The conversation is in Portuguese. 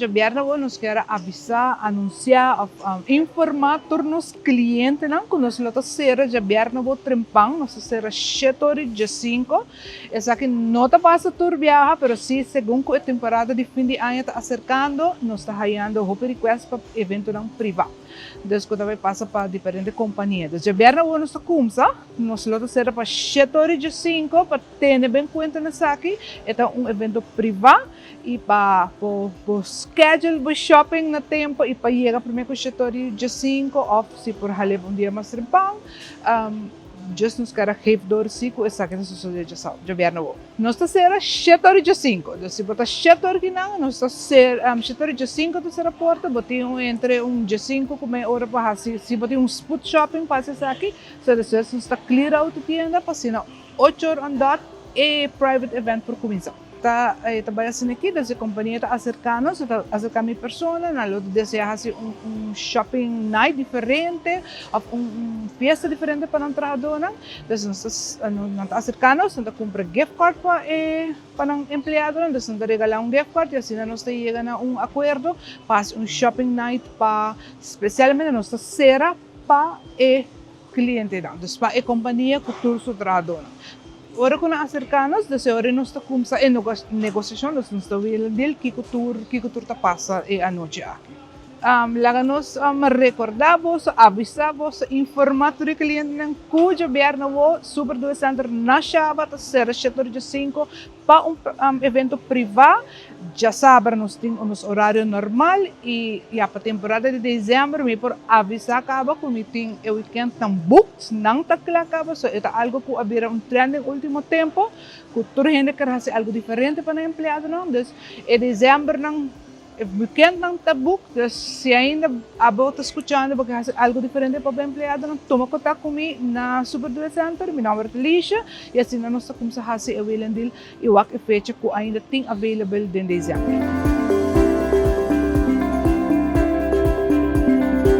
gobyerno nos quer avisar, anunciar, informar turnos cliente não que nós lá será gobyerno trempang, nós será setor de 5. Essa que não tá passa tur viaja, pero sim segundo a temporada de fim de ano está acercando, nós está hallando o request para evento não privado. Então, também passa para diferentes companhias. O governo nos começa, nós lá será para setor de 5, para ter bem conta nessa aqui, é evento privado e para o schedule do shopping na tempo e para chegar primeiro com o setor de 5, ou se por halib dia mais trempang, just nos quer gever siku essa que nós de governo. Nós está ser setor de 5. Então se botar setor que não, nós está ser setor de 5 do ser porta, botar entre de 5 como hora para se botar spot shopping passa isso aqui, so nós está clear out a tienda para sina 8 horas andar e private event por começar. Trabalha assim aqui, desde a companhia está acercando-nos, está acercando a minha pessoa, na luta deseja shopping night diferente, festa diferente para entrar dona. Então, nós está acercando-nos, nós compra gift card para o empregado, nós está regalando gift card e assim nós está chegando a acordo para shopping night para, especialmente, nós está será para o cliente, então, para a companhia que tudo está dona. Ora que nós acercamos, desde hora nós estamos em negociação, nós estamos vendo que o tour passa a noite aqui. Nós recordamos, avisamos, informar o cliente que o governo super do centro na chave para ser setor de 5 para evento privado. Já sabe, nós temos um horário normal e para a temporada de dezembro, me por avisar acaba que me tem o weekend não books, não está claro acaba, so é algo que havia trend no último tempo, que toda gente quer fazer algo diferente para o empregado, não? Então, em dezembro não weekend não está book, se ainda a está escutando porque faz algo diferente para o empregado, não toma contato comigo na Super do Center, meu nome é Alicia, e assim nós começamos a fazer o evento e o fecha que ainda tem available dentro de dezembro.